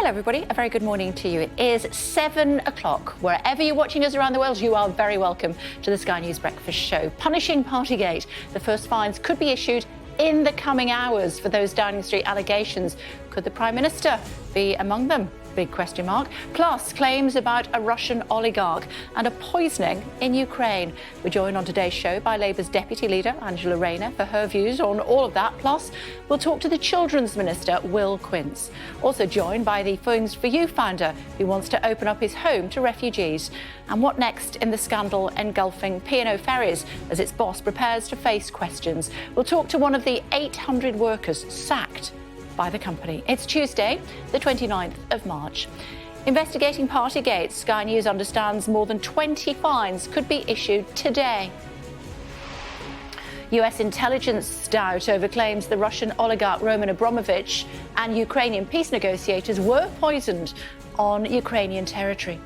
Hello everybody, a very good morning to you. It is 7 o'clock. Wherever you're watching us around the world, you are very welcome to the Sky News Breakfast Show. Punishing Partygate. The first fines could be issued in the coming hours for those Downing Street allegations. Could the Prime Minister be among them? Big question mark. Plus, claims about a Russian oligarch and a poisoning in Ukraine. We're joined on today's show by Labour's Deputy Leader, Angela Rayner, for her views on all of that. Plus, we'll talk to the Children's Minister, Will Quince. Also joined by the Phones for You founder, who wants to open up his home to refugees. And what next in the scandal engulfing P&O Ferries as its boss prepares to face questions? We'll talk to one of the 800 workers sacked by the company. It's Tuesday, the 29th of March. Investigating Partygate, Sky News understands more than 20 fines could be issued today. US intelligence doubt over claims the Russian oligarch Roman Abramovich and Ukrainian peace negotiators were poisoned on Ukrainian territory.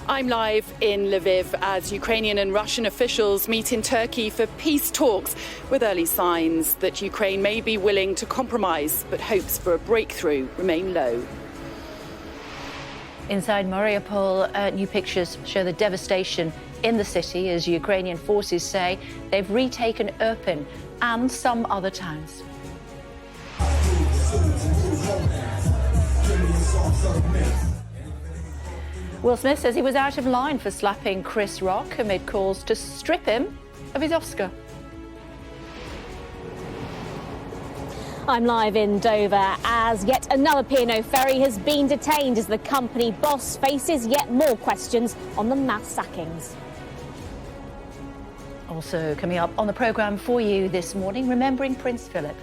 I'm live in Lviv as Ukrainian and Russian officials meet in Turkey for peace talks, with early signs that Ukraine may be willing to compromise, but hopes for a breakthrough remain low. Inside Mariupol, new pictures show the devastation in the city as Ukrainian forces say they've retaken Irpin and some other towns. Will Smith says he was out of line for slapping Chris Rock amid calls to strip him of his Oscar. I'm live in Dover as yet another P&O ferry has been detained as the company boss faces yet more questions on the mass sackings. Also coming up on the programme for you this morning, remembering Prince Philip.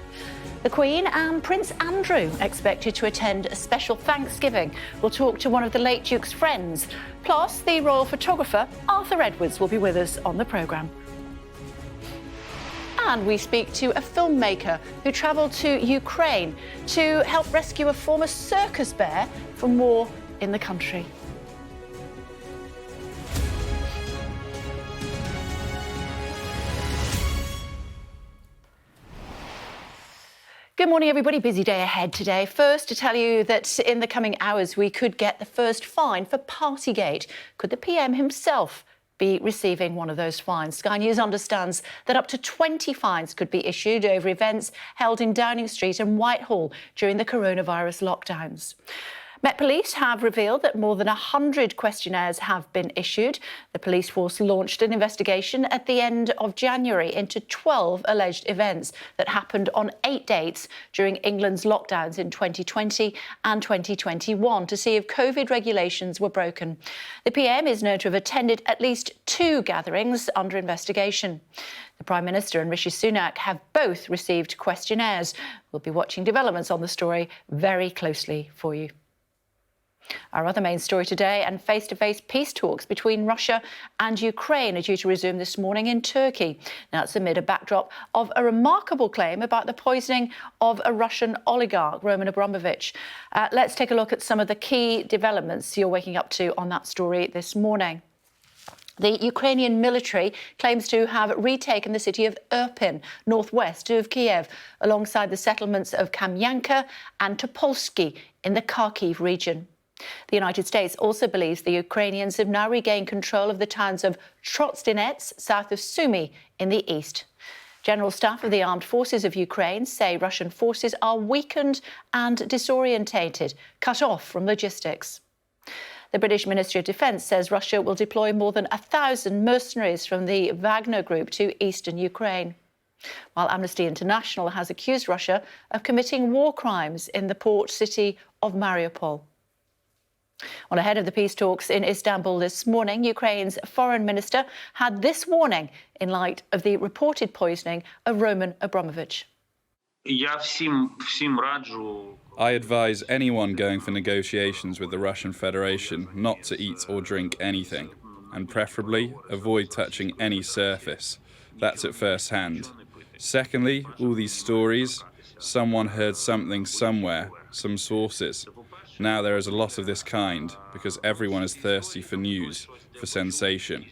The Queen and Prince Andrew expected to attend a special Thanksgiving. We'll talk to one of the late Duke's friends. Plus, the royal photographer Arthur Edwards will be with us on the programme. And we speak to a filmmaker who travelled to Ukraine to help rescue a former circus bear from war in the country. Good morning, everybody. Busy day ahead today. First, to tell you that in the coming hours, we could get the first fine for Partygate. Could the PM himself be receiving one of those fines? Sky News understands that up to 20 fines could be issued over events held in Downing Street and Whitehall during the coronavirus lockdowns. Met Police have revealed that more than 100 questionnaires have been issued. The police force launched an investigation at the end of January into 12 alleged events that happened on 8 dates during England's lockdowns in 2020 and 2021 to see if COVID regulations were broken. The PM is known to have attended at least 2 gatherings under investigation. The Prime Minister and Rishi Sunak have both received questionnaires. We'll be watching developments on the story very closely for you. Our other main story today, and face-to-face peace talks between Russia and Ukraine are due to resume this morning in Turkey. Now, it's amid a backdrop of a remarkable claim about the poisoning of a Russian oligarch, Roman Abramovich. Let's take a look at some of the key developments you're waking up to on that story this morning. The Ukrainian military claims to have retaken the city of Irpin, northwest of Kiev, alongside the settlements of Kamyanka and Topolsky in the Kharkiv region. The United States also believes the Ukrainians have now regained control of the towns of Trostinets, south of Sumy, in the east. General Staff of the Armed Forces of Ukraine say Russian forces are weakened and disorientated, cut off from logistics. The British Ministry of Defence says Russia will deploy more than 1,000 mercenaries from the Wagner Group to eastern Ukraine, while Amnesty International has accused Russia of committing war crimes in the port city of Mariupol. Well, ahead of the peace talks in Istanbul this morning, Ukraine's foreign minister had this warning in light of the reported poisoning of Roman Abramovich. I advise anyone going for negotiations with the Russian Federation not to eat or drink anything, and preferably avoid touching any surface. That's at first hand. Secondly, all these stories, someone heard something somewhere, some sources. Now there is a lot of this kind because everyone is thirsty for news, for sensation.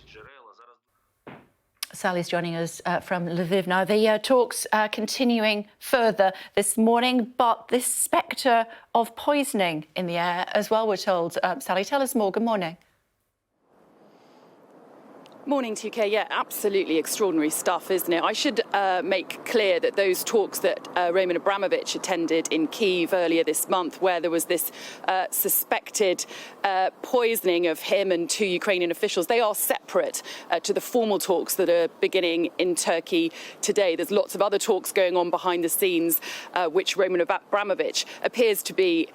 Sally's joining us from Lviv now. The talks are continuing further this morning, but this spectre of poisoning in the air as well, we're told. Sally, tell us more. Good morning. Morning, 2K. Yeah, absolutely extraordinary stuff, isn't it? I should make clear that those talks that Roman Abramovich attended in Kyiv earlier this month, where there was this suspected poisoning of him and 2 Ukrainian officials, they are separate to the formal talks that are beginning in Turkey today. There's lots of other talks going on behind the scenes, which Roman Abramovich appears to be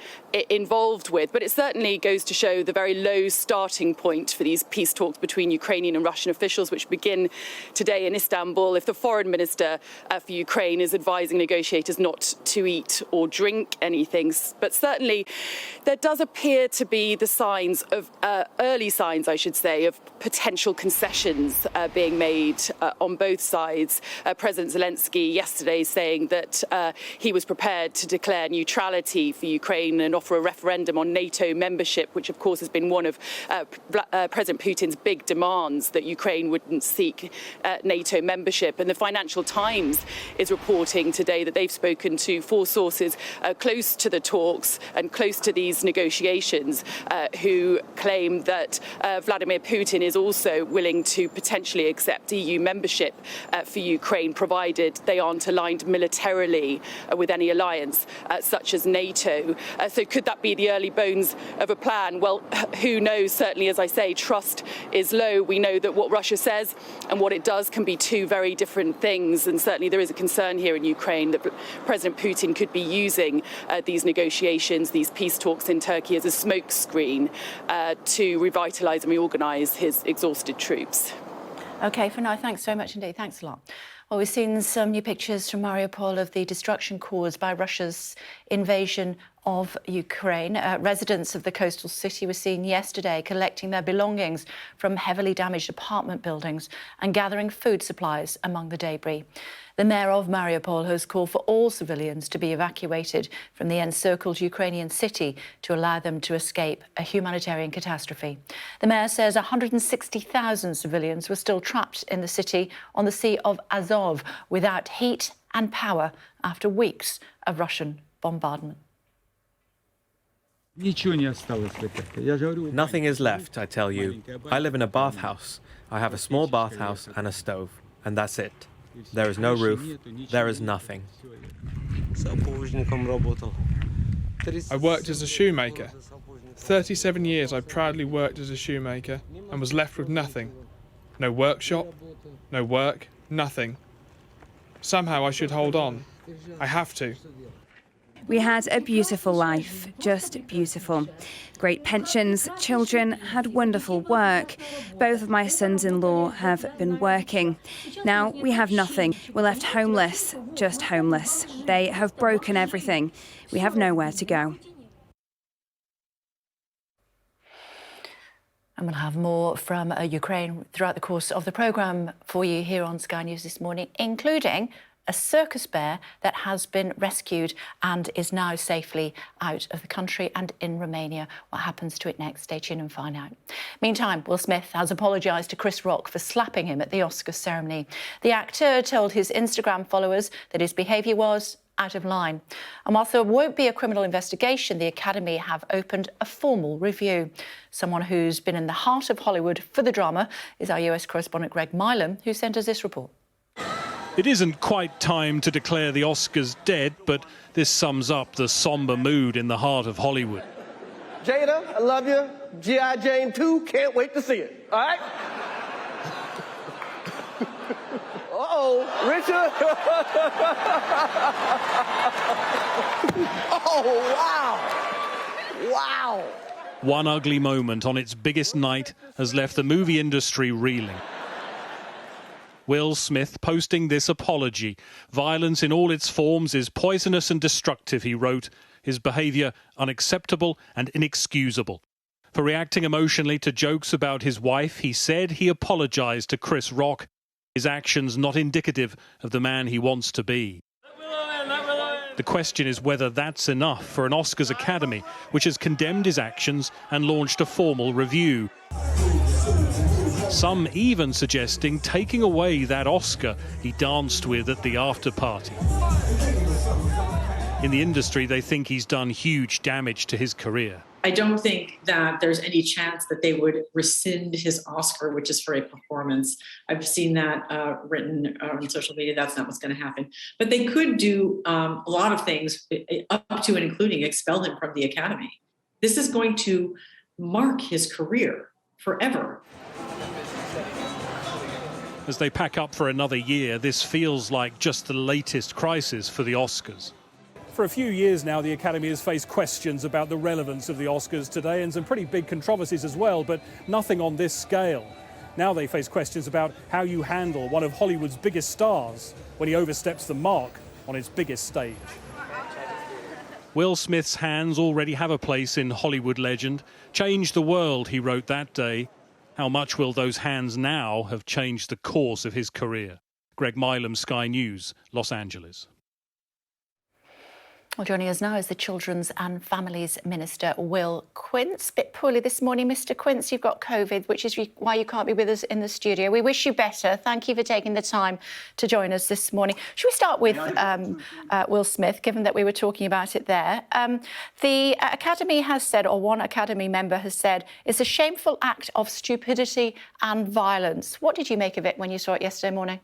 involved with. But it certainly goes to show the very low starting point for these peace talks between Ukrainian and Russian officials, which begin today in Istanbul. If the foreign minister for Ukraine is advising negotiators not to eat or drink anything, but certainly there does appear to be the signs of early signs, I should say, of potential concessions being made on both sides. President Zelensky yesterday saying that he was prepared to declare neutrality for Ukraine and offer a referendum on NATO membership, which of course has been one of President Putin's big demands, that Ukraine wouldn't seek NATO membership. And the Financial Times is reporting today that they've spoken to 4 sources close to the talks and close to these negotiations who claim that Vladimir Putin is also willing to potentially accept EU membership for Ukraine, provided they aren't aligned militarily with any alliance such as NATO. So could that be the early bones of a plan? Well, who knows? Certainly, as I say, trust is low. We know that what Russia says and what it does can be 2 very different things. And certainly there is a concern here in Ukraine that President Putin could be using these negotiations, these peace talks in Turkey as a smokescreen to revitalise and reorganise his exhausted troops. OK, for now, thanks so much indeed. Thanks a lot. Well, we've seen some new pictures from Mariupol of the destruction caused by Russia's invasion of Ukraine. Residents of the coastal city were seen yesterday collecting their belongings from heavily damaged apartment buildings and gathering food supplies among the debris. The mayor of Mariupol has called for all civilians to be evacuated from the encircled Ukrainian city to allow them to escape a humanitarian catastrophe. The mayor says 160,000 civilians were still trapped in the city on the Sea of Azov without heat and power after weeks of Russian bombardment. Nothing is left, I tell you. I live in a bathhouse. I have a small bathhouse and a stove, and that's it. There is no roof. There is nothing. I worked as a shoemaker. 37 years I proudly worked as a shoemaker and was left with nothing. No workshop, no work, nothing. Somehow I should hold on. I have to. We had a beautiful life, just beautiful. Great pensions, children, had wonderful work. Both of my sons-in-law have been working. Now we have nothing. We're left homeless, just homeless. They have broken everything. We have nowhere to go. And we'll have more from Ukraine throughout the course of the programme for you here on Sky News this morning, including a circus bear that has been rescued and is now safely out of the country and in Romania. What happens to it next? Stay tuned and find out. Meantime, Will Smith has apologised to Chris Rock for slapping him at the Oscars ceremony. The actor told his Instagram followers that his behaviour was out of line. And whilst there won't be a criminal investigation, the Academy have opened a formal review. Someone who's been in the heart of Hollywood for the drama is our US correspondent Greg Milam, who sent us this report. It isn't quite time to declare the Oscars dead, but this sums up the somber mood in the heart of Hollywood. Jada, I love you. G.I. Jane 2, can't wait to see it. All right? Uh-oh, Richard. Oh, wow. Wow. One ugly moment on its biggest night has left the movie industry reeling. Will Smith posting this apology. Violence in all its forms is poisonous and destructive, he wrote. His behaviour unacceptable and inexcusable. For reacting emotionally to jokes about his wife, he said he apologised to Chris Rock. His actions not indicative of the man he wants to be. The question is whether that's enough for an Oscars Academy, which has condemned his actions and launched a formal review. Some even suggesting taking away that Oscar he danced with at the after-party. In the industry, they think he's done huge damage to his career. I don't think that there's any chance that they would rescind his Oscar, which is for a performance. I've seen that written on social media. That's not what's going to happen. But they could do a lot of things, up to and including expel him from the Academy. This is going to mark his career forever. As they pack up for another year, this feels like just the latest crisis for the Oscars. For a few years now, the Academy has faced questions about the relevance of the Oscars today and some pretty big controversies as well, but nothing on this scale. Now they face questions about how you handle one of Hollywood's biggest stars when he oversteps the mark on its biggest stage. Will Smith's hands already have a place in Hollywood legend. Change the world, he wrote that day. How much will those hands now have changed the course of his career? Greg Milam, Sky News, Los Angeles. Well, joining us now is the Children's and Families Minister, Will Quince. Bit poorly this morning, Mr Quince. You've got COVID, which is why you can't be with us in the studio. We wish you better. Thank you for taking the time to join us this morning. Should we start with Will Smith, given that we were talking about it there? The Academy has said, or one Academy member has said, it's a shameful act of stupidity and violence. What did you make of it when you saw it yesterday morning?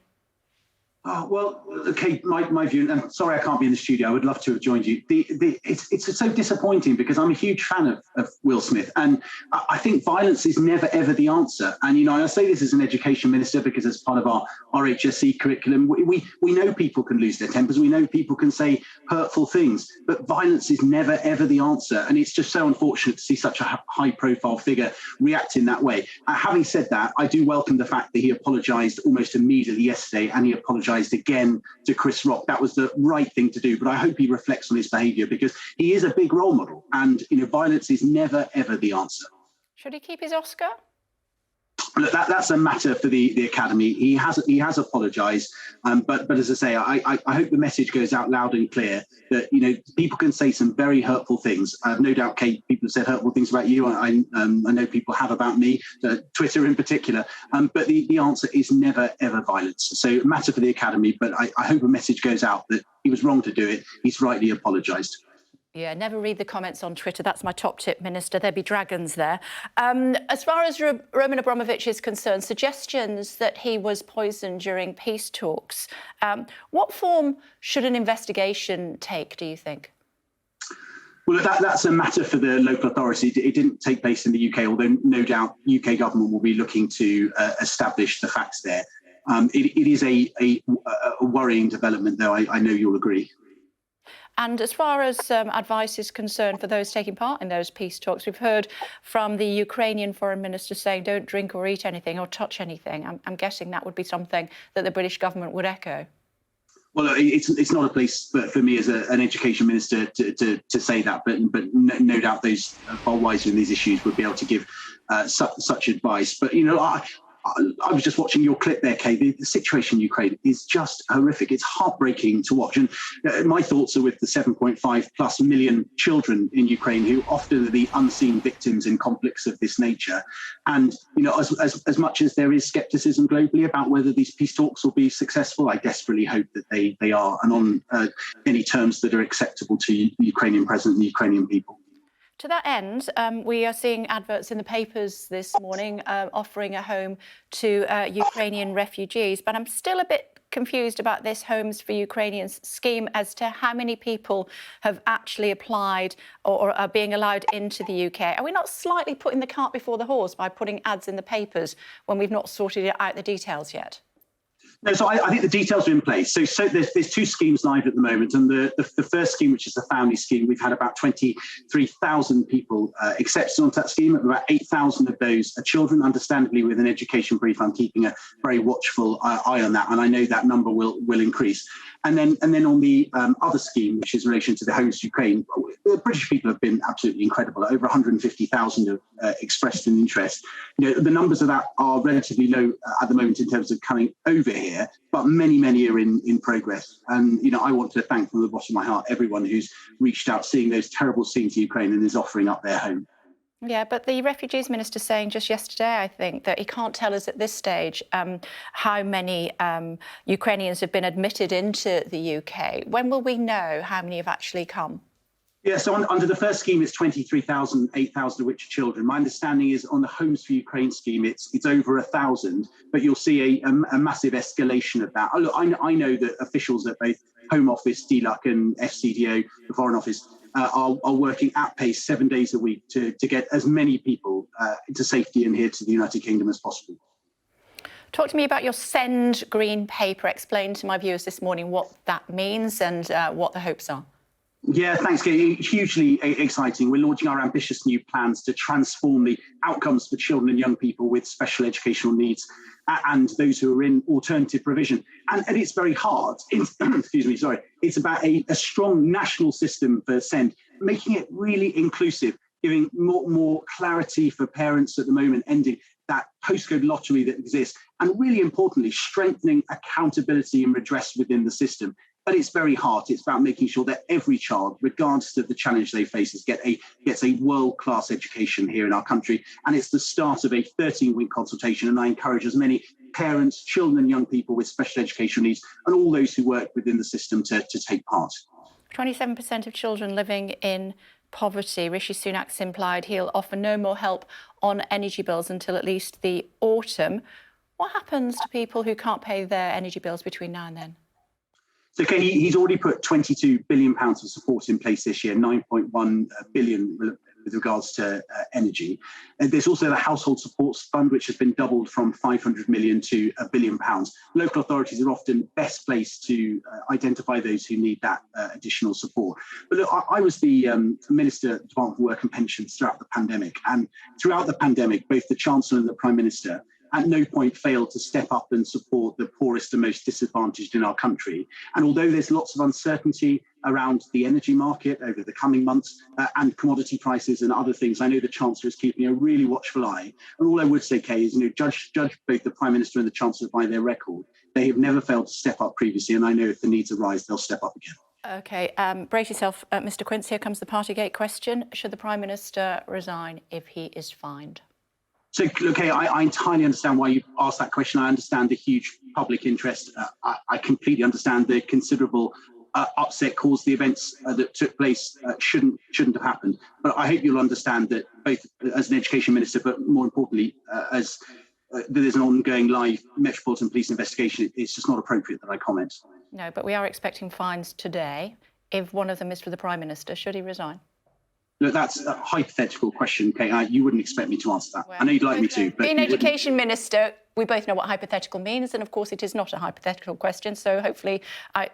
Oh, well, OK, my view, and sorry I can't be in the studio, I would love to have joined you. It's so disappointing because I'm a huge fan of Will Smith, and I think violence is never, ever the answer. And, you know, I say this as an education minister because as part of our HSC curriculum, we know people can lose their tempers, we know people can say hurtful things, but violence is never, ever the answer. And it's just so unfortunate to see such a high-profile figure react in that way. Having said that, I do welcome the fact that he apologised almost immediately yesterday, and he apologised again to Chris Rock. That was the right thing to do, but I hope he reflects on his behaviour because he is a big role model, and you know, violence is never ever the answer. Should he keep his Oscar? Look, that's a matter for the Academy. He has apologised, but as I say, I hope the message goes out loud and clear that, you know, people can say some very hurtful things. I have no doubt, Kate, people have said hurtful things about you. I know people have about me, Twitter in particular. But the answer is never ever violence. So a matter for the Academy, but I hope a message goes out that he was wrong to do it. He's rightly apologised. Yeah, never read the comments on Twitter. That's my top tip, Minister. There'd be dragons there. As far as Roman Abramovich is concerned, suggestions that he was poisoned during peace talks. What form should an investigation take, do you think? Well, that's a matter for the local authority. It didn't take place in the UK, although no doubt UK government will be looking to establish the facts there. It is a worrying development, though, I know you'll agree. And as far as advice is concerned for those taking part in those peace talks, we've heard from the Ukrainian foreign minister saying don't drink or eat anything or touch anything. I'm guessing that would be something that the British government would echo. Well, it's not a place for me as an education minister to say that, but no doubt those far wiser in these issues would be able to give such advice. But, you know, I was just watching your clip there, Kay. The situation in Ukraine is just horrific. It's heartbreaking to watch. And my thoughts are with the 7.5+ million children in Ukraine who often are the unseen victims in conflicts of this nature. And, you know, as much as there is scepticism globally about whether these peace talks will be successful, I desperately hope that they are, and on any terms that are acceptable to the Ukrainian president and the Ukrainian people. To that end, we are seeing adverts in the papers this morning offering a home to Ukrainian refugees. But I'm still a bit confused about this Homes for Ukrainians scheme as to how many people have actually applied or are being allowed into the UK. Are we not slightly putting the cart before the horse by putting ads in the papers when we've not sorted out the details yet? No, so I think the details are in place. So there's two schemes live at the moment, and the first scheme, which is the family scheme, we've had about 23,000 people accepted onto that scheme. About 8,000 of those are children. Understandably, with an education brief, I'm keeping a very watchful eye on that, and I know that number will increase. And then on the other scheme, which is in relation to the Homes to Ukraine, the British people have been absolutely incredible. Over 150,000 have expressed an interest. You know, the numbers of that are relatively low at the moment in terms of coming over here, but many are in progress. And, you know, I want to thank from the bottom of my heart everyone who's reached out, seeing those terrible scenes in Ukraine and is offering up their home. Yeah, but the Refugees Minister saying just yesterday, I think, that he can't tell us at this stage how many Ukrainians have been admitted into the UK. When will we know how many have actually come? Yeah, so under the first scheme, it's 23,000, 8,000 of which are children. My understanding is on the Homes for Ukraine scheme, it's over 1,000, but you'll see a massive escalation of that. Look, I know that officials at both Home Office, DLUC and FCDO, the Foreign Office, are working at pace 7 days a week to get as many people into safety and here to the United Kingdom as possible. Talk to me about your Send Green paper. Explain to my viewers this morning what that means and what the hopes are. Yeah, thanks, Kate. Hugely exciting. We're launching our ambitious new plans to transform the outcomes for children and young people with special educational needs and those who are in alternative provision. And at its very heart, it's about a strong national system for SEND, making it really inclusive, giving more clarity for parents at the moment, ending that postcode lottery that exists, and really importantly, strengthening accountability and redress within the system. At its very heart, it's about making sure that every child, regardless of the challenge they face, gets a world-class education here in our country. And it's the start of a 13-week consultation. And I encourage as many parents, children and young people with special educational needs and all those who work within the system to take part. 27% of children living in poverty. Rishi Sunak's implied he'll offer no more help on energy bills until at least the autumn. What happens to people who can't pay their energy bills between now and then? So he's already put £22 billion of support in place this year, 9.1 billion with regards to energy. And there's also the Household Supports Fund, which has been doubled from 500 million to £1 billion. Local authorities are often best placed to identify those who need that additional support. But look, I was the Minister at the Department for Work and Pensions throughout the pandemic. And throughout the pandemic, both the Chancellor and the Prime Minister at no point failed to step up and support the poorest and most disadvantaged in our country. And although there's lots of uncertainty around the energy market over the coming months and commodity prices and other things, I know the Chancellor is keeping a really watchful eye. And all I would say, Kay, is judge both the Prime Minister and the Chancellor by their record. They have never failed to step up previously, and I know if the needs arise, they'll step up again. OK, brace yourself, Mr Quince. Here comes the Partygate question. Should the Prime Minister resign if he is fined? So, okay, I entirely understand why you asked that question. I understand the huge public interest. I completely understand the considerable upset caused. The events that took place shouldn't have happened. But I hope you'll understand that both as an education minister, but more importantly, as there's an ongoing live Metropolitan Police investigation, it's just not appropriate that I comment. No, but we are expecting fines today. If one of them is for the Prime Minister, should he resign? Look, that's a hypothetical question, Kate. You wouldn't expect me to answer that. Well, I know you'd like me to. But being Education Minister, we both know what hypothetical means. And of course, it is not a hypothetical question. So hopefully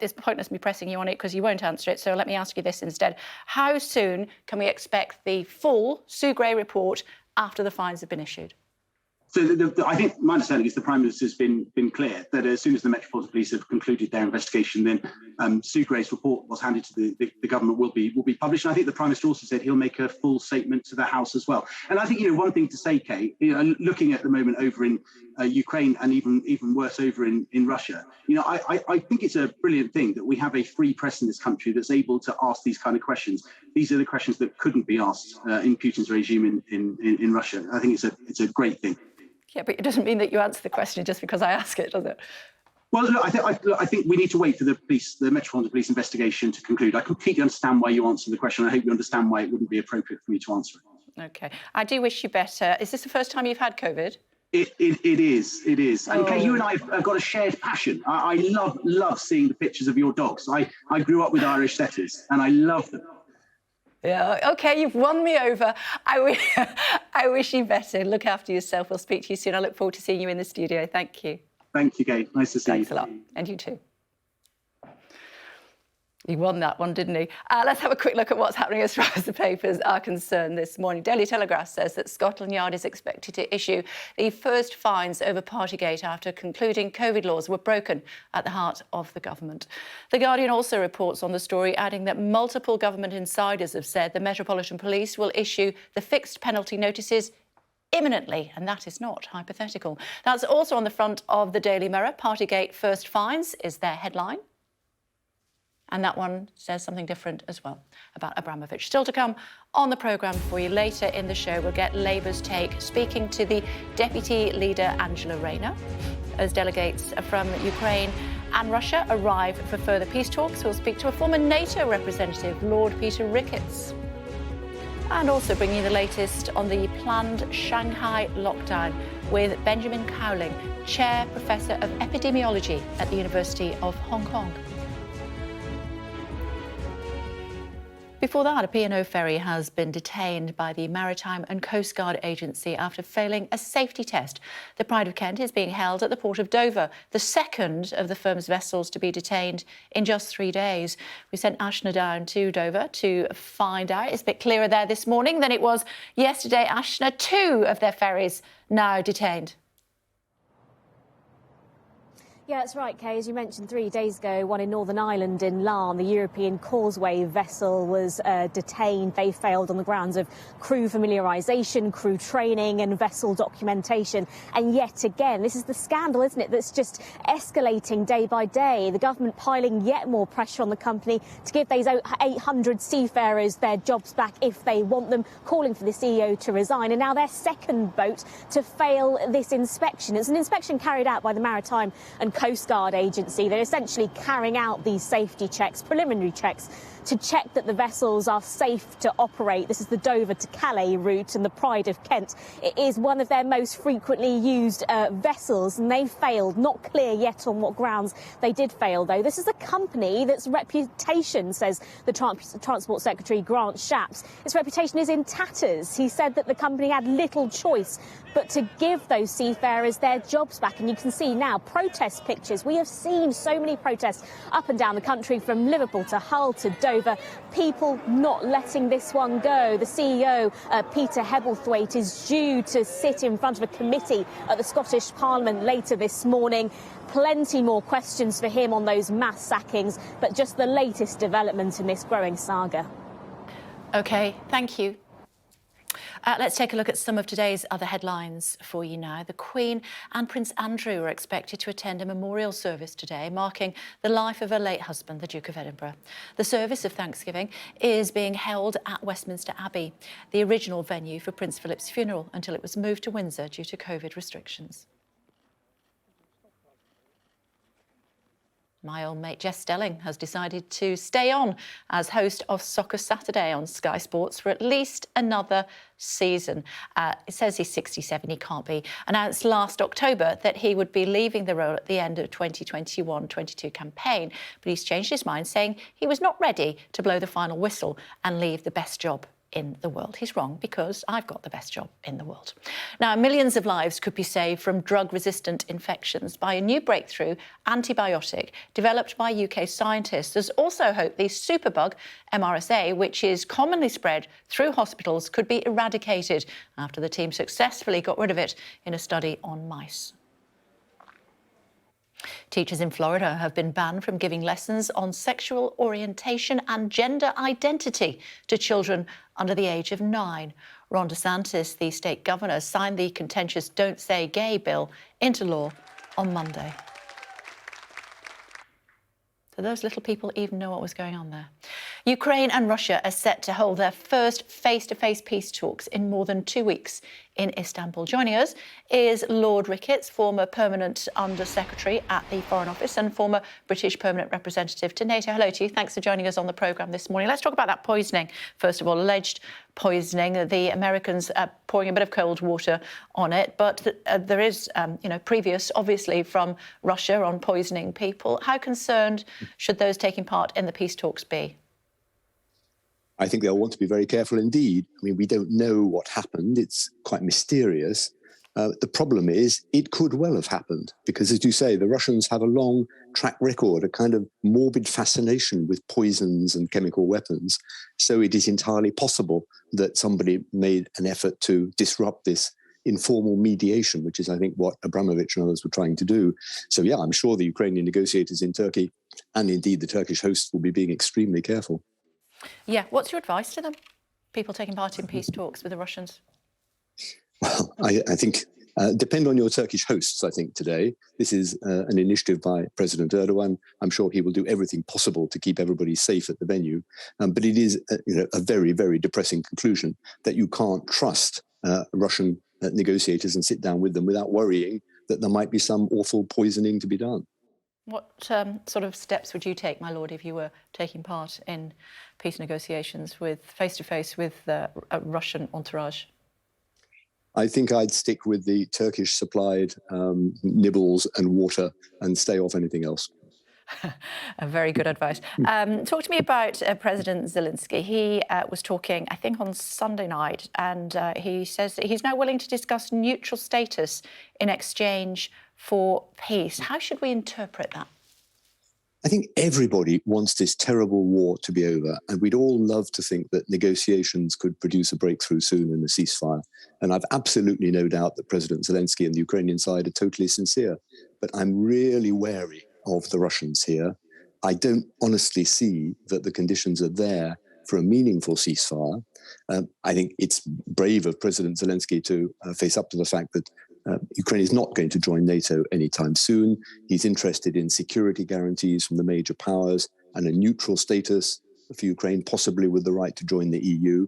it's pointless me pressing you on it because you won't answer it. So let me ask you this instead. How soon can we expect the full Sue Gray report after the fines have been issued? So I think my understanding is the Prime Minister has been clear that as soon as the Metropolitan Police have concluded their investigation, then Sue Gray's report was handed to the government will be published. And I think the Prime Minister also said he'll make a full statement to the House as well. And I think one thing to say, Kate, looking at the moment over in Ukraine and even worse over in Russia, I think it's a brilliant thing that we have a free press in this country that's able to ask these kind of questions. These are the questions that couldn't be asked in Putin's regime in Russia. I think it's a great thing. Yeah, but it doesn't mean that you answer the question just because I ask it, does it? Well, look, I think we need to wait for the Metropolitan Police investigation to conclude. I completely understand why you answered the question. I hope you understand why it wouldn't be appropriate for me to answer it. OK. I do wish you better. Is this the first time you've had COVID? It is. And Kay, you and I have got a shared passion. I love seeing the pictures of your dogs. I grew up with Irish setters and I love them. Yeah, OK, you've won me over. I wish you better. Look after yourself. We'll speak to you soon. I look forward to seeing you in the studio. Thank you. Thank you, Kate. Nice to see you. Thanks a lot. And you too. He won that one, didn't he? Let's have a quick look at what's happening as far as the papers are concerned this morning. Daily Telegraph says that Scotland Yard is expected to issue the first fines over Partygate after concluding COVID laws were broken at the heart of the government. The Guardian also reports on the story, adding that multiple government insiders have said the Metropolitan Police will issue the fixed penalty notices imminently, and that is not hypothetical. That's also on the front of the Daily Mirror. Partygate first fines is their headline. And that one says something different as well about Abramovich. Still to come on the programme for you later in the show, we'll get Labour's take, speaking to the Deputy Leader Angela Rayner. As delegates from Ukraine and Russia arrive for further peace talks, we'll speak to a former NATO representative, Lord Peter Ricketts. And also bringing you the latest on the planned Shanghai lockdown with Benjamin Cowling, Chair Professor of Epidemiology at the University of Hong Kong. Before that, a P&O ferry has been detained by the Maritime and Coast Guard Agency after failing a safety test. The Pride of Kent is being held at the port of Dover, the second of the firm's vessels to be detained in just 3 days. We sent Ashna down to Dover to find out. It's a bit clearer there this morning than it was yesterday. Ashna, 2 of their ferries now detained. Yeah, that's right, Kay. As you mentioned 3 days ago, one in Northern Ireland in Larne, the European Causeway vessel was detained. They failed on the grounds of crew familiarisation, crew training and vessel documentation. And yet again, this is the scandal, isn't it, that's just escalating day by day. The government piling yet more pressure on the company to give those 800 seafarers their jobs back if they want them, calling for the CEO to resign. And now their second boat to fail this inspection. It's an inspection carried out by the Maritime and Coast Guard Agency. They're essentially carrying out these safety checks, preliminary checks, to check that the vessels are safe to operate. This is the Dover to Calais route and the Pride of Kent. It is one of their most frequently used vessels, and they failed. Not clear yet on what grounds they did fail, though. This is a company that's reputation, says the Transport Secretary Grant Shapps, its reputation is in tatters. He said that the company had little choice but to give those seafarers their jobs back. And you can see now protest pictures. We have seen so many protests up and down the country, from Liverpool to Hull to Dover. People not letting this one go. The CEO, Peter Hebblethwaite, is due to sit in front of a committee at the Scottish Parliament later this morning. Plenty more questions for him on those mass sackings, but just the latest development in this growing saga. OK, thank you. Let's take a look at some of today's other headlines for you now. The Queen and Prince Andrew are expected to attend a memorial service today, marking the life of her late husband, the Duke of Edinburgh. The service of Thanksgiving is being held at Westminster Abbey, the original venue for Prince Philip's funeral, until it was moved to Windsor due to COVID restrictions. My old mate Jess Stelling has decided to stay on as host of Soccer Saturday on Sky Sports for at least another season. It says he's 67, he can't be. Announced last October that he would be leaving the role at the end of the 2021-22 campaign, but he's changed his mind, saying he was not ready to blow the final whistle and leave the best job in the world. He's wrong, because I've got the best job in the world. Now, millions of lives could be saved from drug-resistant infections by a new breakthrough antibiotic developed by UK scientists. There's also hope the superbug, MRSA, which is commonly spread through hospitals, could be eradicated after the team successfully got rid of it in a study on mice. Teachers in Florida have been banned from giving lessons on sexual orientation and gender identity to children under the age of 9. Ron DeSantis, the state governor, signed the contentious Don't Say Gay bill into law on Monday. So those little people even know what was going on there. Ukraine and Russia are set to hold their first face-to-face peace talks in more than 2 weeks in Istanbul. Joining us is Lord Ricketts, former permanent Under-Secretary at the Foreign Office and former British permanent representative to NATO. Hello to you. Thanks for joining us on the programme this morning. Let's talk about that poisoning. First of all, alleged poisoning. The Americans are pouring a bit of cold water on it, but there is, previous, obviously, from Russia on poisoning people. How concerned should those taking part in the peace talks be? I think they'll want to be very careful indeed. I mean, we don't know what happened. It's quite mysterious. The problem is it could well have happened because, as you say, the Russians have a long track record, a kind of morbid fascination with poisons and chemical weapons. So it is entirely possible that somebody made an effort to disrupt this informal mediation, which is, I think, what Abramovich and others were trying to do. So, yeah, I'm sure the Ukrainian negotiators in Turkey and indeed the Turkish hosts will be being extremely careful. Yeah, what's your advice to them, people taking part in peace talks with the Russians? Well, I think Depend on your Turkish hosts, I think, today. This is an initiative by President Erdogan. I'm sure he will do everything possible to keep everybody safe at the venue. But it is a very, very depressing conclusion that you can't trust Russian negotiators and sit down with them without worrying that there might be some awful poisoning to be done. What sort of steps would you take, my lord, if you were taking part in peace negotiations face-to-face with a Russian entourage? I think I'd stick with the Turkish-supplied nibbles and water and stay off anything else. Very good advice. Talk to me about President Zelensky. He was talking, I think, on Sunday night, and he says that he's now willing to discuss neutral status in exchange for peace. How should we interpret that? I think everybody wants this terrible war to be over, and we'd all love to think that negotiations could produce a breakthrough soon and a ceasefire. And I've absolutely no doubt that President Zelensky and the Ukrainian side are totally sincere. But I'm really wary of the Russians here. I don't honestly see that the conditions are there for a meaningful ceasefire. I think it's brave of President Zelensky to face up to the fact that Ukraine is not going to join NATO anytime soon. He's interested in security guarantees from the major powers and a neutral status for Ukraine, possibly with the right to join the EU.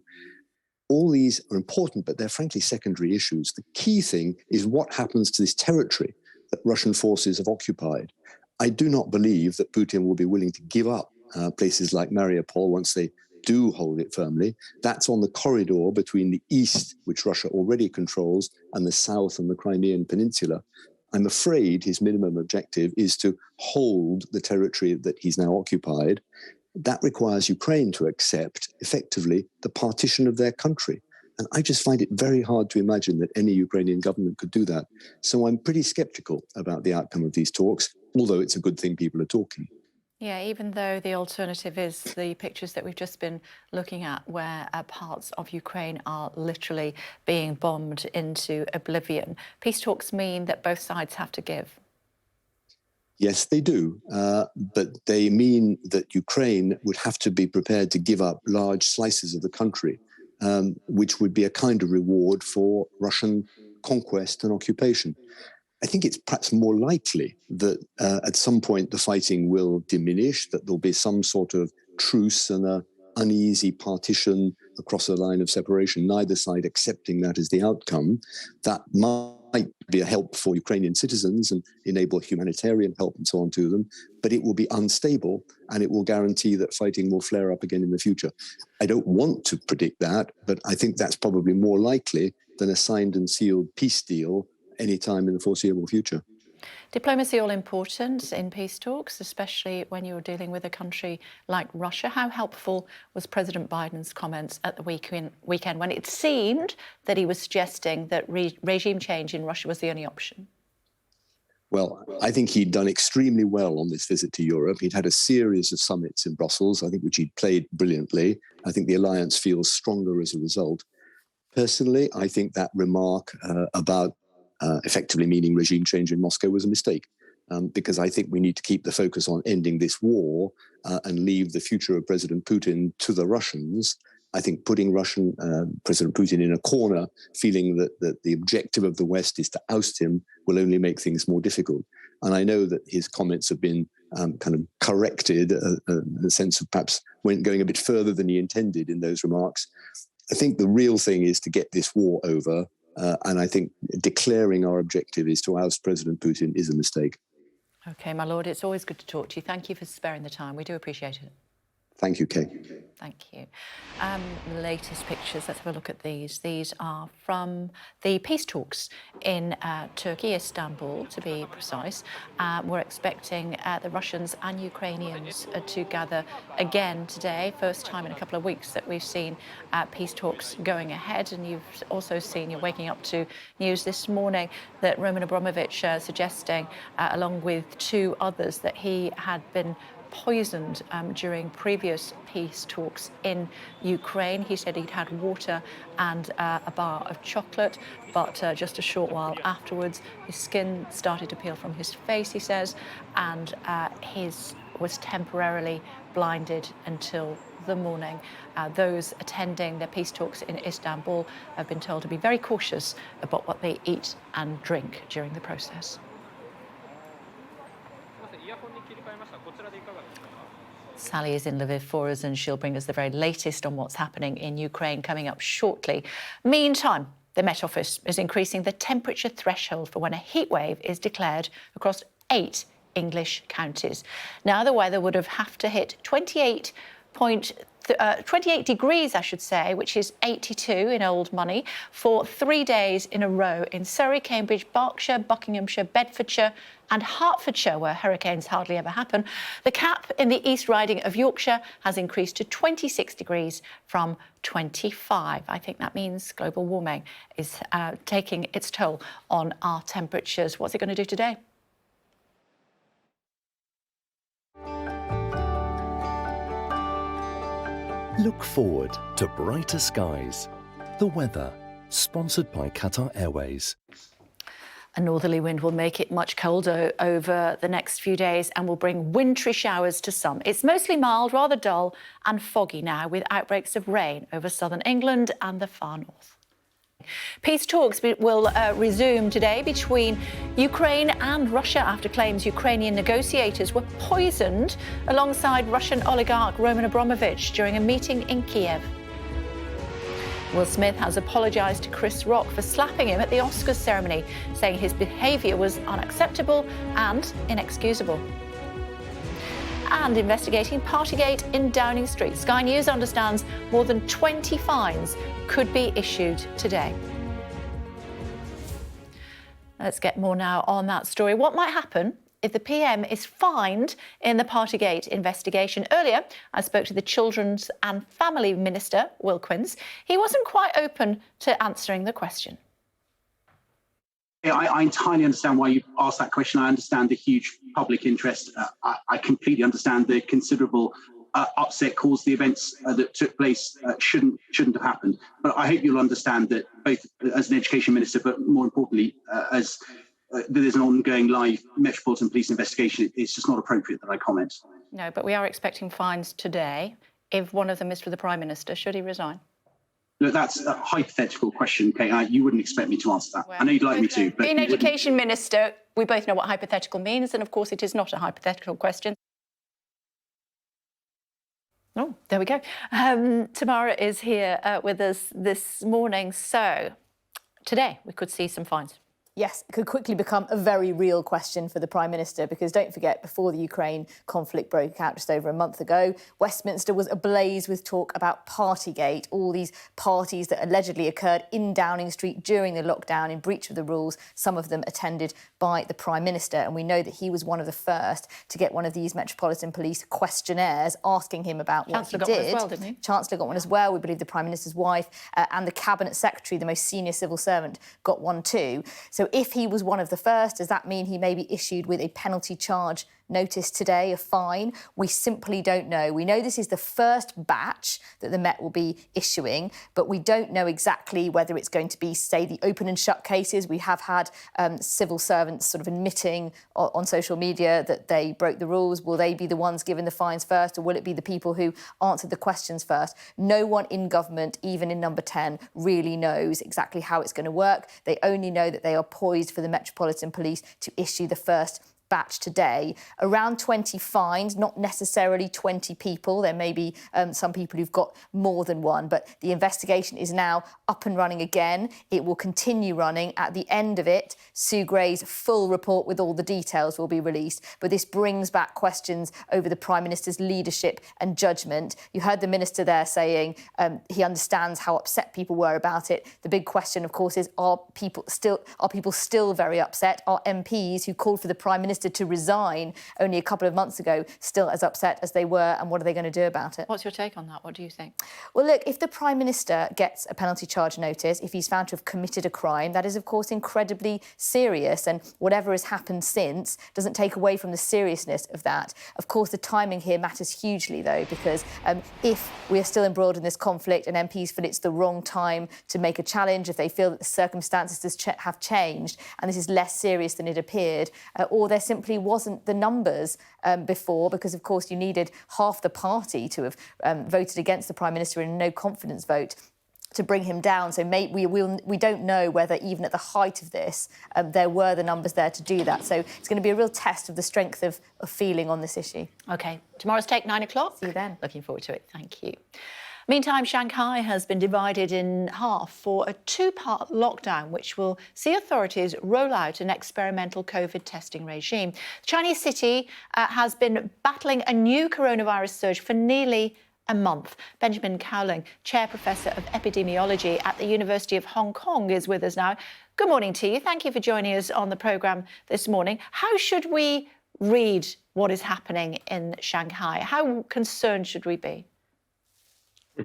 All these are important, but they're frankly secondary issues. The key thing is what happens to this territory that Russian forces have occupied. I do not believe that Putin will be willing to give up places like Mariupol once they do hold it firmly. That's on the corridor between the east, which Russia already controls, and the south and the Crimean Peninsula. I'm afraid his minimum objective is to hold the territory that he's now occupied. That requires Ukraine to accept, effectively, the partition of their country. And I just find it very hard to imagine that any Ukrainian government could do that. So I'm pretty skeptical about the outcome of these talks, although it's a good thing people are talking. Yeah, even though the alternative is the pictures that we've just been looking at, where parts of Ukraine are literally being bombed into oblivion. Peace talks mean that both sides have to give. Yes, they do. But they mean that Ukraine would have to be prepared to give up large slices of the country, which would be a kind of reward for Russian conquest and occupation. I think it's perhaps more likely that at some point the fighting will diminish, that there'll be some sort of truce and an uneasy partition across a line of separation, neither side accepting that as the outcome. That might be a help for Ukrainian citizens and enable humanitarian help and so on to them, but it will be unstable and it will guarantee that fighting will flare up again in the future. I don't want to predict that, but I think that's probably more likely than a signed and sealed peace deal anytime in the foreseeable future. Diplomacy all important in peace talks, especially when you're dealing with a country like Russia. How helpful was President Biden's comments at the weekend when it seemed that he was suggesting that regime change in Russia was the only option? Well, I think he'd done extremely well on this visit to Europe. He'd had a series of summits in Brussels, I think, which he'd played brilliantly. I think the alliance feels stronger as a result. Personally, I think that remark about effectively meaning regime change in Moscow was a mistake, because I think we need to keep the focus on ending this war and leave the future of President Putin to the Russians. I think putting President Putin in a corner, feeling that the objective of the West is to oust him, will only make things more difficult. And I know that his comments have been kind of corrected in the sense of perhaps going a bit further than he intended in those remarks. I think the real thing is to get this war over. And I think declaring our objective is to oust President Putin is a mistake. OK, my lord, it's always good to talk to you. Thank you for sparing the time. We do appreciate it. Thank you, Kay. Thank you. Latest pictures, let's have a look at these. These are from the peace talks in Turkey, Istanbul, to be precise. We're expecting the Russians and Ukrainians to gather again today. First time in a couple of weeks that we've seen peace talks going ahead. And you've also seen, you're waking up to news this morning that Roman Abramovich suggesting, along with two others, that he had been poisoned during previous peace talks in Ukraine. He said he'd had water and a bar of chocolate, but just a short while afterwards, his skin started to peel from his face, he says, and was temporarily blinded until the morning. Those attending the peace talks in Istanbul have been told to be very cautious about what they eat and drink during the process. Sally is in Lviv for us, and she'll bring us the very latest on what's happening in Ukraine coming up shortly. Meantime, the Met Office is increasing the temperature threshold for when a heatwave is declared across 8 English counties. Now the weather would have to hit 28 degrees, I should say, which is 82 in old money, for 3 days in a row in Surrey, Cambridge, Berkshire, Buckinghamshire, Bedfordshire and Hertfordshire, where hurricanes hardly ever happen. The cap in the East Riding of Yorkshire has increased to 26 degrees from 25. I think that means global warming is taking its toll on our temperatures. What's it going to do today? Look forward to brighter skies. The weather, sponsored by Qatar Airways. A northerly wind will make it much colder over the next few days and will bring wintry showers to some. It's mostly mild, rather dull and foggy now, with outbreaks of rain over southern England and the far north. Peace talks will resume today between Ukraine and Russia after claims Ukrainian negotiators were poisoned alongside Russian oligarch Roman Abramovich during a meeting in Kiev. Will Smith has apologised to Chris Rock for slapping him at the Oscars ceremony, saying his behaviour was unacceptable and inexcusable. And investigating Partygate in Downing Street. Sky News understands more than 20 fines could be issued today. Let's get more now on that story. What might happen if the PM is fined in the Partygate investigation? Earlier, I spoke to the Children's and Family Minister, Will Quince. He wasn't quite open to answering the question. I entirely understand why you asked that question. I understand the huge public interest. I completely understand the considerable upset caused the events that took place shouldn't have happened. But I hope you'll understand that both as an education minister, but more importantly, as there's an ongoing live Metropolitan Police investigation, it's just not appropriate that I comment. No, but we are expecting fines today. If one of them is for the Prime Minister, should he resign? Look, that's a hypothetical question, Kate. You wouldn't expect me to answer that. Well, I know you'd like me to, but being Education Minister, we both know what hypothetical means, and of course it is not a hypothetical question. Oh, there we go. Tamara is here with us this morning. So today we could see some fines. Yes, it could quickly become a very real question for the Prime Minister, because don't forget, before the Ukraine conflict broke out just over a month ago, Westminster was ablaze with talk about Partygate, all these parties that allegedly occurred in Downing Street during the lockdown in breach of the rules, some of them attended by the Prime Minister. And we know that he was one of the first to get one of these Metropolitan Police questionnaires asking him about what he did. Chancellor got one as well, didn't he? Chancellor got one as well. We believe the Prime Minister's wife and the Cabinet Secretary, the most senior civil servant, got one too. So if he was one of the first, does that mean he may be issued with a penalty charge notice today, a fine? We simply don't know. We know this is the first batch that the Met will be issuing, but we don't know exactly whether it's going to be, say, the open and shut cases. We have had civil servants sort of admitting on social media that they broke the rules. Will they be the ones given the fines first, or will it be the people who answered the questions first? No one in government, even in number 10, really knows exactly how it's going to work. They only know that they are poised for the Metropolitan Police to issue the first batch today. Around 20 fines, not necessarily 20 people. There may be some people who've got more than one, but the investigation is now up and running again. It will continue running. At the end of it, Sue Gray's full report with all the details will be released. But this brings back questions over the Prime Minister's leadership and judgment. You heard the Minister there saying he understands how upset people were about it. The big question, of course, is are people still very upset? Are MPs who called for the Prime Minister to resign only a couple of months ago still as upset as they were, and what are they going to do about it? What's your take on that? What do you think? Well, look, if the Prime Minister gets a penalty charge notice, if he's found to have committed a crime, that is, of course, incredibly serious, and whatever has happened since doesn't take away from the seriousness of that. Of course, the timing here matters hugely, though, because if we are still embroiled in this conflict and MPs feel it's the wrong time to make a challenge, if they feel that the circumstances have changed and this is less serious than it appeared, or they're simply wasn't the numbers before, because, of course, you needed half the party to have voted against the Prime Minister in a no-confidence vote to bring him down. So we don't know whether even at the height of this there were the numbers there to do that. So it's going to be a real test of the strength of feeling on this issue. OK, tomorrow's Take, 9 o'clock. See you then. Looking forward to it. Thank you. Meantime, Shanghai has been divided in half for a two-part lockdown, which will see authorities roll out an experimental COVID testing regime. The Chinese city has been battling a new coronavirus surge for nearly a month. Benjamin Cowling, Chair Professor of Epidemiology at the University of Hong Kong, is with us now. Good morning to you. Thank you for joining us on the programme this morning. How should we read what is happening in Shanghai? How concerned should we be?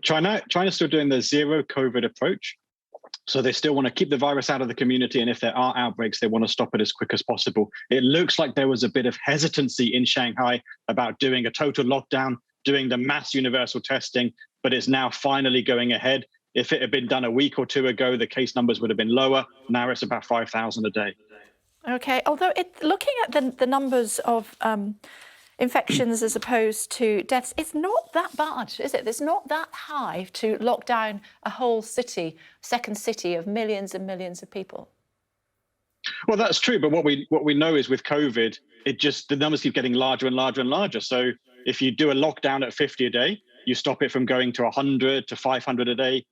China's still doing the zero COVID approach. So they still want to keep the virus out of the community. And if there are outbreaks, they want to stop it as quick as possible. It looks like there was a bit of hesitancy in Shanghai about doing a total lockdown, doing the mass universal testing, but it's now finally going ahead. If it had been done a week or two ago, the case numbers would have been lower. Now it's about 5,000 a day. OK, although looking at the numbers of infections as opposed to deaths, it's not that bad, is it? It's not that high to lock down a whole city, second city of millions and millions of people. Well, that's true. But what we know is with COVID, the numbers keep getting larger and larger and larger. So if you do a lockdown at 50 a day, you stop it from going to 100 to 500 a day,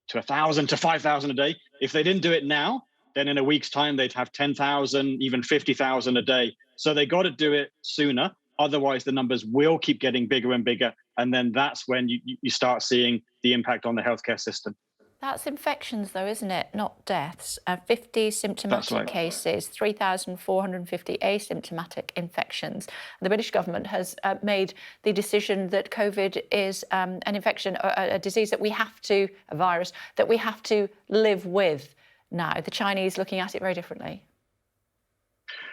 to 1,000 to 5,000 a day. If they didn't do it now, then in a week's time, they'd have 10,000, even 50,000 a day. So they got to do it sooner. Otherwise, the numbers will keep getting bigger and bigger. And then that's when you start seeing the impact on the healthcare system. That's infections, though, isn't it? Not deaths. 50 symptomatic cases, 3,450 asymptomatic infections. The British government has made the decision that COVID is an infection, a disease that a virus that we have to live with now. The Chinese looking at it very differently.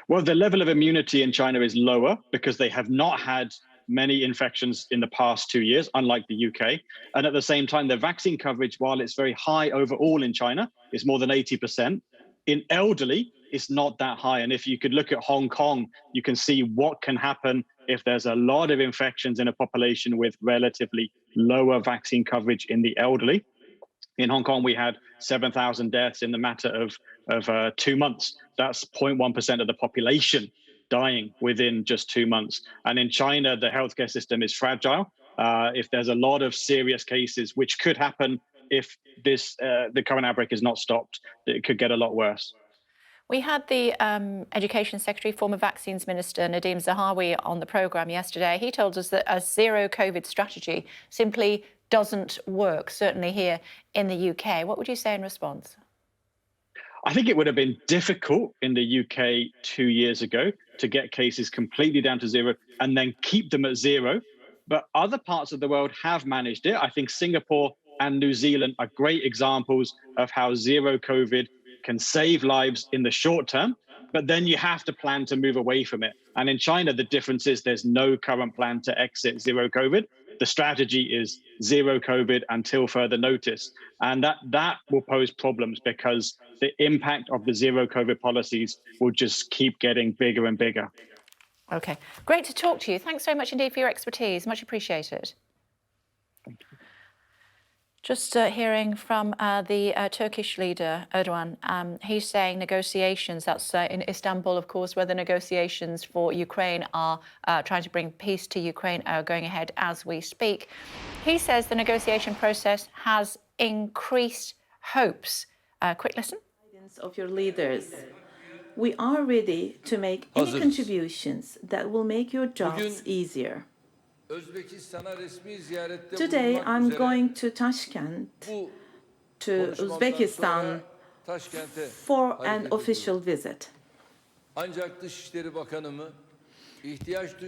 Well, the level of immunity in China is lower because they have not had many infections in the past 2 years, unlike the UK. And at the same time, the vaccine coverage, while it's very high overall in China, is more than 80%. In elderly, it's not that high. And if you could look at Hong Kong, you can see what can happen if there's a lot of infections in a population with relatively lower vaccine coverage in the elderly. In Hong Kong, we had 7,000 deaths in the matter of 2 months. That's 0.1% of the population dying within just 2 months. And in China, the healthcare system is fragile. If there's a lot of serious cases, which could happen if the current outbreak is not stopped, it could get a lot worse. We had the Education Secretary, former Vaccines Minister Nadeem Zahawi on the programme yesterday. He told us that a zero COVID strategy simply doesn't work, certainly here in the UK. What would you say in response? I think it would have been difficult in the UK 2 years ago to get cases completely down to zero and then keep them at zero. But other parts of the world have managed it. I think Singapore and New Zealand are great examples of how zero COVID can save lives in the short term, but then you have to plan to move away from it. And in China, the difference is there's no current plan to exit zero COVID. The strategy is zero COVID until further notice. And that will pose problems because the impact of the zero COVID policies will just keep getting bigger and bigger. OK, great to talk to you. Thanks so much indeed for your expertise. Much appreciated. Thank you. Just hearing from the Turkish leader, Erdogan. He's saying negotiations, that's in Istanbul, of course, where the negotiations for Ukraine are trying to bring peace to Ukraine are going ahead as we speak. He says the negotiation process has increased hopes. Quick listen. Of your leaders. We are ready to make any contributions that will make your jobs easier. Today, I'm going to Tashkent, to Uzbekistan, for an official visit.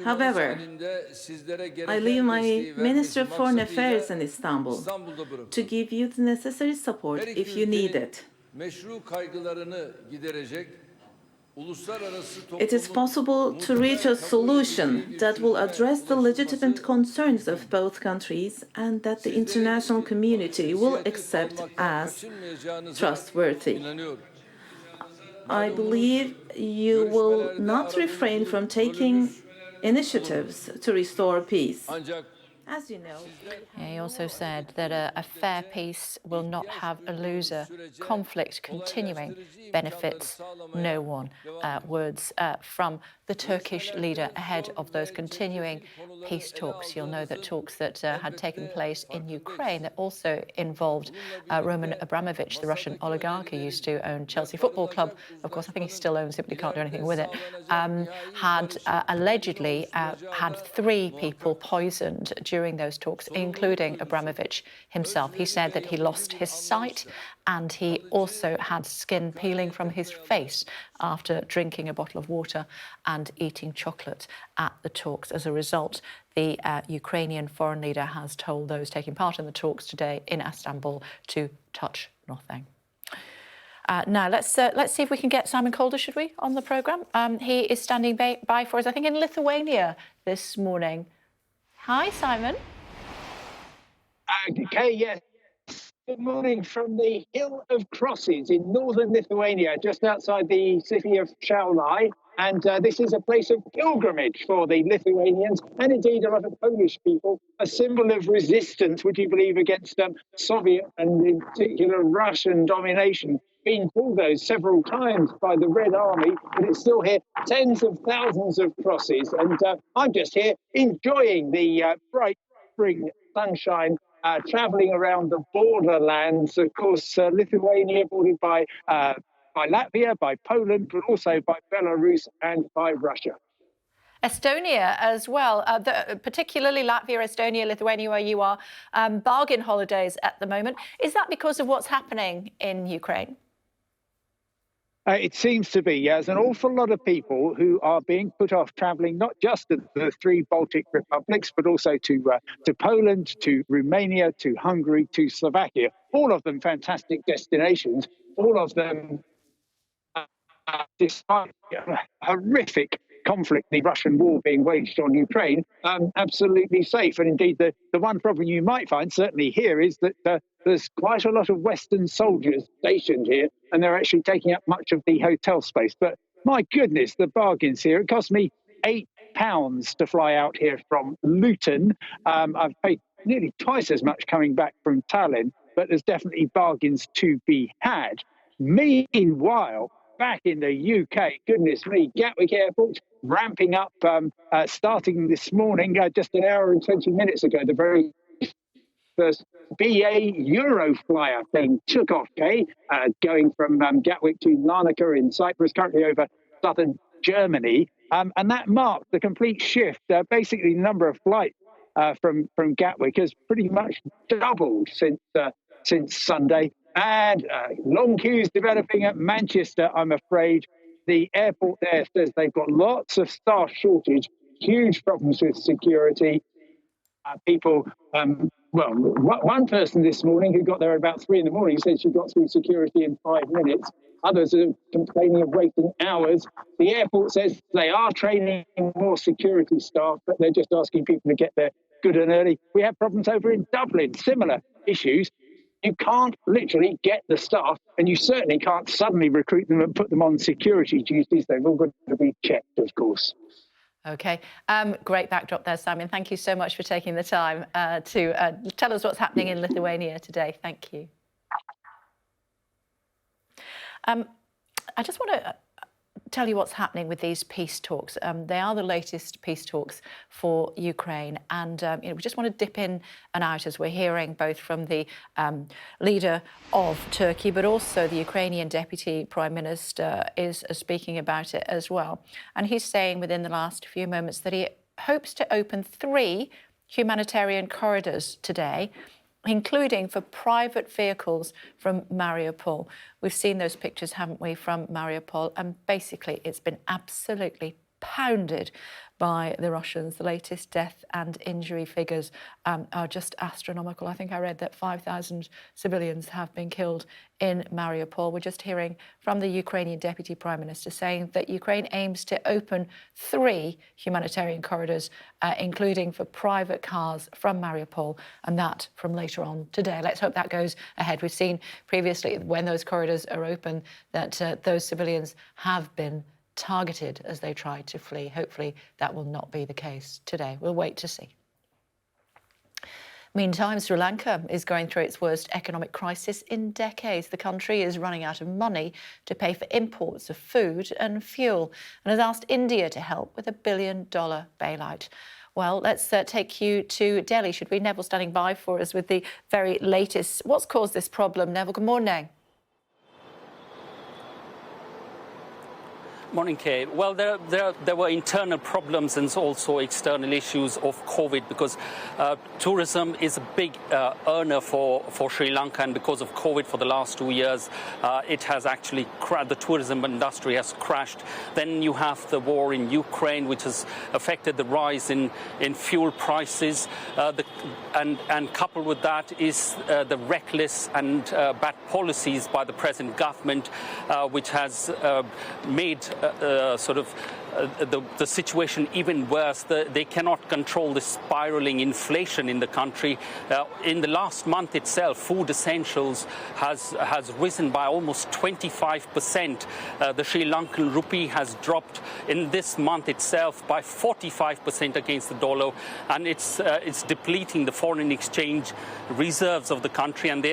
However, I leave my Minister of Foreign Affairs in Istanbul to give you the necessary support if you need it. It is possible to reach a solution that will address the legitimate concerns of both countries and that the international community will accept as trustworthy. I believe you will not refrain from taking initiatives to restore peace. As you know. Yeah, he also said that a fair peace will not have a loser. Conflict continuing benefits no one. Words from the Turkish leader ahead of those continuing peace talks. You'll know that talks that had taken place in Ukraine that also involved Roman Abramovich, the Russian oligarch who used to own Chelsea Football Club. Of course, I think he still owns it, but he can't do anything with it. Had allegedly had 3 people poisoned during those talks, including Abramovich himself. He said that he lost his sight and he also had skin peeling from his face after drinking a bottle of water and eating chocolate at the talks. As a result, the Ukrainian foreign leader has told those taking part in the talks today in Istanbul to touch nothing. Now, let's see if we can get Simon Calder, should we, on the programme? He is standing by for us, I think, in Lithuania this morning. Hi, Simon. Okay, yes. Good morning from the Hill of Crosses in northern Lithuania, just outside the city of Šiauliai. And this is a place of pilgrimage for the Lithuanians and indeed a lot of Polish people, a symbol of resistance, would you believe, against Soviet and in particular Russian domination. Been bulldozed several times by the Red Army, but it's still here, tens of thousands of crosses. And I'm just here enjoying the bright spring sunshine, travelling around the borderlands. Of course, Lithuania bordered by Latvia, by Poland, but also by Belarus and by Russia. Estonia as well, particularly Latvia, Estonia, Lithuania, where you are, bargain holidays at the moment. Is that because of what's happening in Ukraine? It seems to be, yeah. There's an awful lot of people who are being put off travelling, not just to the 3 Baltic republics, but also to Poland, to Romania, to Hungary, to Slovakia. All of them fantastic destinations. All of them, despite horrific conflict, the Russian war being waged on Ukraine, absolutely safe. And indeed, the one problem you might find, certainly here, is that there's quite a lot of Western soldiers stationed here, and they're actually taking up much of the hotel space. But my goodness, the bargains here. It cost me £8 to fly out here from Luton. I've paid nearly twice as much coming back from Tallinn, but there's definitely bargains to be had. Meanwhile, back in the UK, goodness me, Gatwick Airport ramping up, starting this morning, just an hour and 20 minutes ago, the very first BA Euroflyer thing took off, going from Gatwick to Larnaca in Cyprus, currently over southern Germany. And that marked the complete shift. Basically, the number of flights from Gatwick has pretty much doubled since Sunday. And long queues developing at Manchester, I'm afraid. The airport there says they've got lots of staff shortage, huge problems with security. People, one person this morning who got there at about 3 in the morning said she got through security in 5 minutes. Others are complaining of waiting hours. The airport says they are training more security staff, but they're just asking people to get there good and early. We have problems over in Dublin, similar issues. You can't literally get the staff, and you certainly can't suddenly recruit them and put them on security duties. They've all got to be checked, of course. OK, great backdrop there, Simon. Thank you so much for taking the time to tell us what's happening in Lithuania today. Thank you. I just want to tell you what's happening with these peace talks. They are the latest peace talks for Ukraine, and we just want to dip in and out as we're hearing both from the leader of Turkey, but also the Ukrainian deputy prime minister is speaking about it as well. And he's saying within the last few moments that he hopes to open 3 humanitarian corridors today, including for private vehicles from Mariupol. We've seen those pictures, haven't we, from Mariupol? And basically, it's been absolutely pounded by the Russians. The latest death and injury figures are just astronomical. I think I read that 5,000 civilians have been killed in Mariupol. We're just hearing from the Ukrainian Deputy Prime Minister saying that Ukraine aims to open 3 humanitarian corridors, including for private cars from Mariupol, and that from later on today. Let's hope that goes ahead. We've seen previously when those corridors are open that those civilians have been targeted as they tried to flee. Hopefully that will not be the case today. We'll wait to see. Meantime, Sri Lanka is going through its worst economic crisis in decades. The country is running out of money to pay for imports of food and fuel and has asked India to help with $1 billion bailout. Well, let's take you to Delhi, should we? Neville standing by for us with the very latest. What's caused this problem? Neville, good morning. Morning, Kate. Well, there were internal problems and also external issues of COVID because tourism is a big earner for Sri Lanka, and because of COVID for the last 2 years, it has actually the tourism industry has crashed. Then you have the war in Ukraine, which has affected the rise in fuel prices, and coupled with that is the reckless and bad policies by the present government, which has made the situation even worse. They cannot control the spiraling inflation in the country. In the last month itself, food essentials has risen by almost 25%. The Sri Lankan rupee has dropped in this month itself by 45% against the dollar, and it's depleting the foreign exchange reserves of the country, and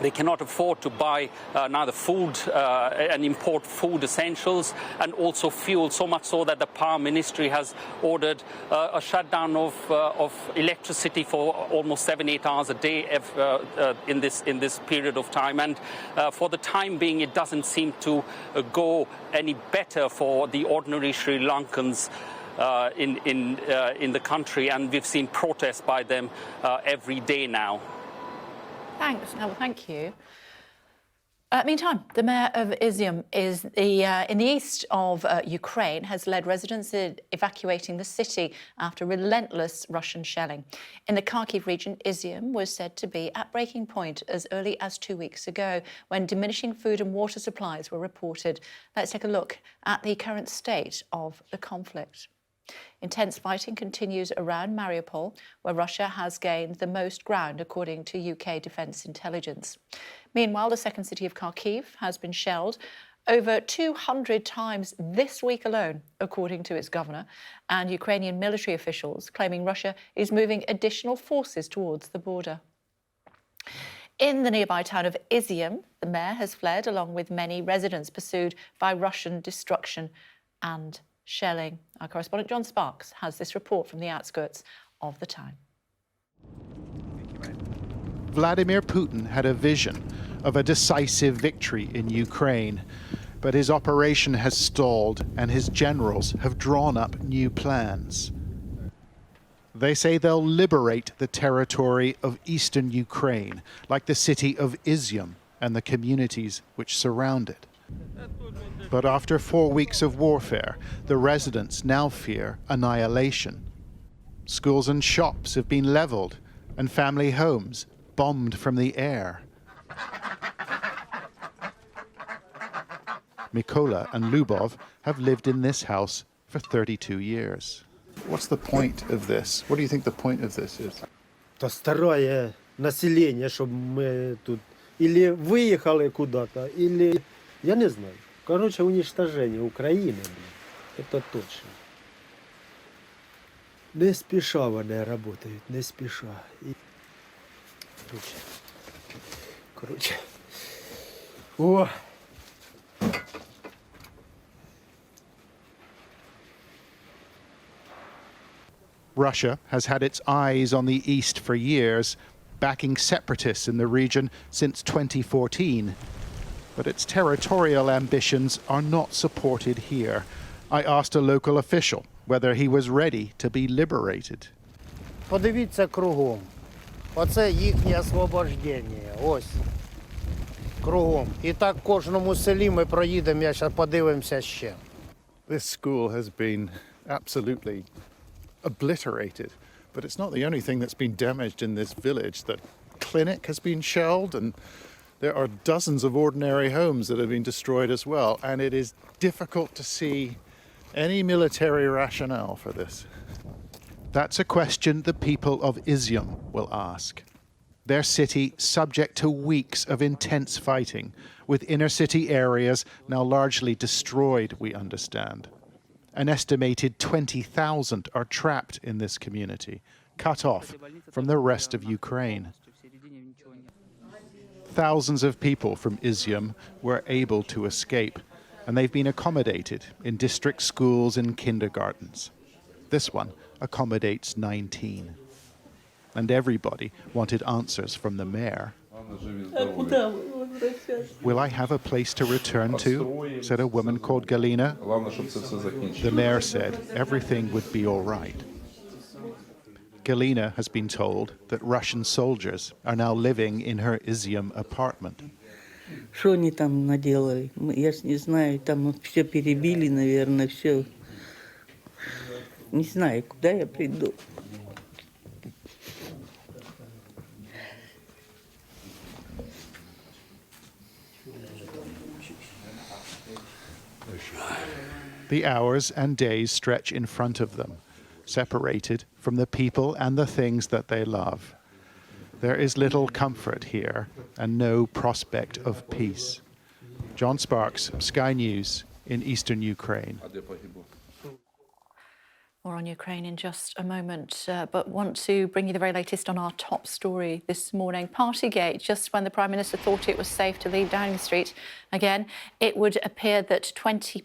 they cannot afford to buy neither food and import food essentials and also fuel, so much so that the Power Ministry has ordered a shutdown of electricity for almost 7-8 hours a day in this period of time. And for the time being, it doesn't seem to go any better for the ordinary Sri Lankans in the country, and we've seen protests by them every day now. Thanks, Neville. Thank you. Meantime, the mayor of Izium is in the east of Ukraine has led residents in evacuating the city after relentless Russian shelling. In the Kharkiv region, Izium was said to be at breaking point as early as 2 weeks ago when diminishing food and water supplies were reported. Let's take a look at the current state of the conflict. Intense fighting continues around Mariupol, where Russia has gained the most ground, according to UK Defence Intelligence. Meanwhile, the second city of Kharkiv has been shelled over 200 times this week alone, according to its governor, and Ukrainian military officials claiming Russia is moving additional forces towards the border. In the nearby town of Izium, the mayor has fled along with many residents pursued by Russian destruction and shelling. Our correspondent John Sparks has this report from the outskirts of the town. Vladimir Putin had a vision of a decisive victory in Ukraine, but his operation has stalled and his generals have drawn up new plans. They say they'll liberate the territory of eastern Ukraine, like the city of Izium and the communities which surround it. But after 4 weeks of warfare, the residents now fear annihilation. Schools and shops have been leveled, and family homes bombed from the air. Mykola and Lubov have lived in this house for 32 years. What's the point of this? What do you think the point of this is? То старое население, чтобы мы тут или выехали куда-то, или я не знаю. Короче, уничтожение Украины, это точно. Не спеша вони работают, не спеша. Короче. О! Russia has had its eyes on the east for years, backing separatists in the region since 2014. But its territorial ambitions are not supported here. I asked a local official whether he was ready to be liberated. Подивіться кругом. Оце їхнє освобождення. Ось. Кругом. І так в кожному селі ми проїдемо, я зараз подивимося ще. This school has been absolutely obliterated, but it's not the only thing that's been damaged in this village. The clinic has been shelled, and there are dozens of ordinary homes that have been destroyed as well, and it is difficult to see any military rationale for this. That's a question the people of Izium will ask. Their city subject to weeks of intense fighting, with inner city areas now largely destroyed, we understand. An estimated 20,000 are trapped in this community, cut off from the rest of Ukraine. Thousands of people from Izium were able to escape, and they've been accommodated in district schools and kindergartens. This one accommodates 19. And everybody wanted answers from the mayor. Will I have a place to return to? Said a woman called Galina. The mayor said everything would be all right. Galina has been told that Russian soldiers are now living in her Izium apartment. Что они там наделали? Я ж не знаю, там все перебили, наверное, все. Не знаю, куда я приду. The hours and days stretch in front of them, separated from the people and the things that they love. There is little comfort here and no prospect of peace. John Sparks, Sky News in eastern Ukraine. More on Ukraine in just a moment, but want to bring you the very latest on our top story this morning. Partygate, just when the Prime Minister thought it was safe to leave Downing Street again, it would appear that 20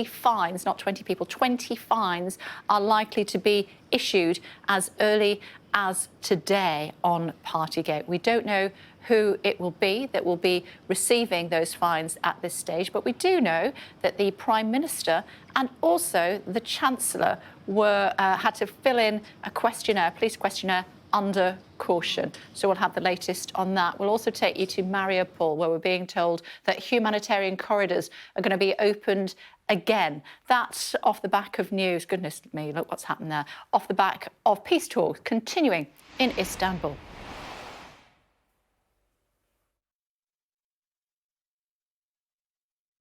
fines, not 20 people, 20 fines are likely to be issued as early as today on Partygate. We don't know who it will be that will be receiving those fines at this stage, but we do know that the Prime Minister and also the Chancellor had to fill in a questionnaire, police questionnaire, under caution. So we'll have the latest on that. We'll also take you to Mariupol, where we're being told that humanitarian corridors are going to be opened again. That's off the back of news. Goodness me, look what's happened there. Off the back of peace talks continuing in Istanbul.